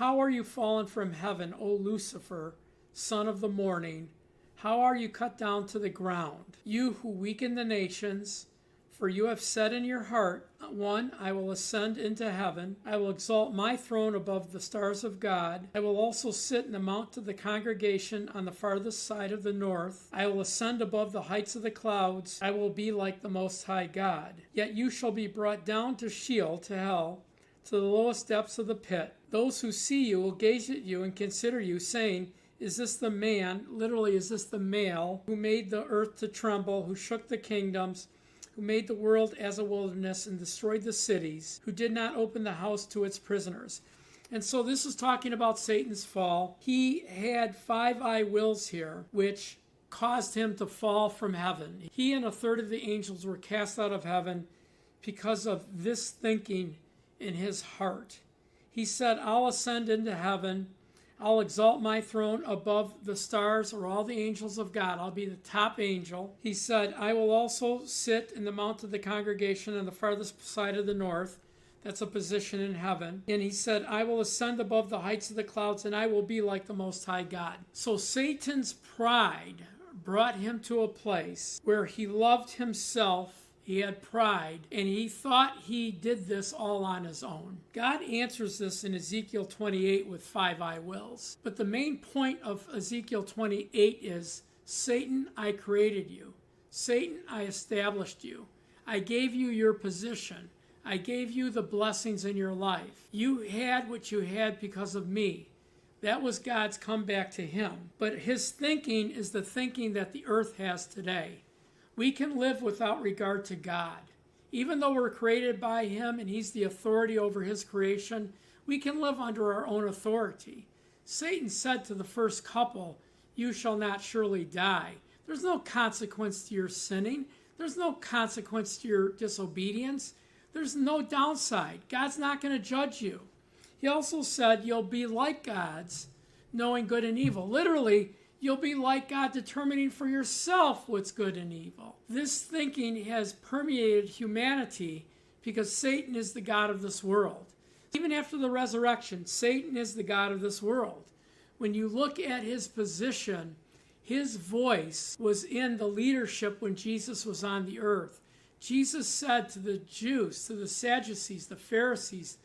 how are you fallen from heaven, O Lucifer, son of the morning? How are you cut down to the ground, you who weaken the nations? For you have said in your heart, 1, I will ascend into heaven. I will exalt my throne above the stars of God. I will also sit in the mount of the congregation on the farthest side of the north. I will ascend above the heights of the clouds. I will be like the Most High God. Yet you shall be brought down to Sheol, to hell, to the lowest depths of the pit. Those who see you will gaze at you and consider you, saying, is this the man, literally, is this the male, who made the earth to tremble, who shook the kingdoms, who made the world as a wilderness and destroyed the cities, who did not open the house to its prisoners? And so this is talking about Satan's fall. He had 5 I wills here, which caused him to fall from heaven. He and a third of the angels were cast out of heaven because of this thinking in his heart. He said, I'll ascend into heaven. I'll exalt my throne above the stars or all the angels of God. I'll be the top angel. He said, I will also sit in the mount of the congregation on the farthest side of the north. That's a position in heaven. And he said, I will ascend above the heights of the clouds, and I will be like the Most High God. So Satan's pride brought him to a place where he loved himself. He had pride, and he thought he did this all on his own. God answers this in Ezekiel 28 with 5 I wills. But the main point of Ezekiel 28 is, Satan, I created you. Satan, I established you. I gave you your position. I gave you the blessings in your life. You had what you had because of me. That was God's comeback to him. But his thinking is the thinking that the earth has today. We can live without regard to God. Even though we're created by him and he's the authority over his creation, we can live under our own authority. Satan said to the first couple, you shall not surely die. There's no consequence to your sinning. There's no consequence to your disobedience. There's no downside. God's not going to judge you. He also said you'll be like gods, knowing good and evil. Literally, you'll be like God, determining for yourself what's good and evil. This thinking has permeated humanity because Satan is the god of this world. Even after the resurrection, Satan is the god of this world. When you look at his position, his voice was in the leadership when Jesus was on the earth. Jesus said to the Jews, to the Sadducees, the Pharisees,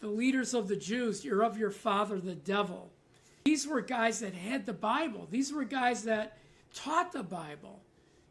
the leaders of the Jews, you're of your father, the devil. These were guys that had the Bible. These were guys that taught the Bible.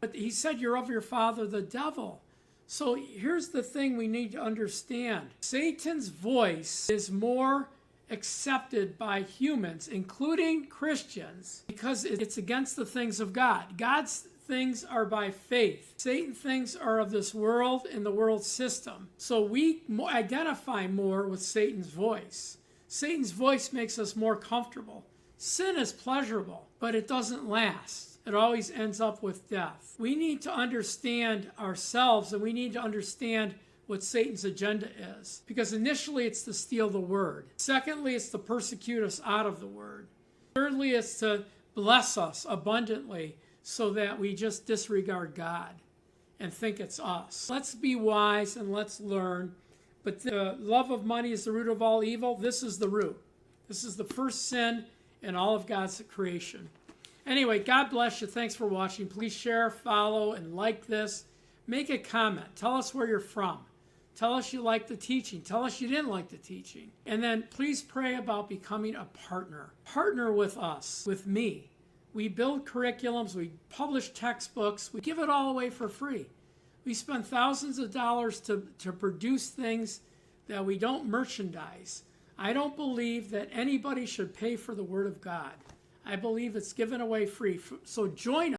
But he said, you're of your father, the devil. So here's the thing we need to understand. Satan's voice is more accepted by humans, including Christians, because it's against the things of God. God's things are by faith. Satan's things are of this world and the world system. So we identify more with Satan's voice. Satan's voice makes us more comfortable. Sin is pleasurable, but it doesn't last. It always ends up with death. We need to understand ourselves, and we need to understand what Satan's agenda is. Because initially, it's to steal the word. Secondly, it's to persecute us out of the word. Thirdly, it's to bless us abundantly so that we just disregard God and think it's us. Let's be wise and let's learn. But the love of money is the root of all evil. This is the root. This is the first sin in all of God's creation. Anyway, God bless you. Thanks for watching. Please share, follow, and like this. Make a comment. Tell us where you're from. Tell us you like the teaching. Tell us you didn't like the teaching. And then please pray about becoming a partner. Partner with us, with me. We build curriculums. We publish textbooks. We give it all away for free. We spend thousands of dollars to produce things that we don't merchandise. I don't believe that anybody should pay for the Word of God. I believe it's given away free. So join us.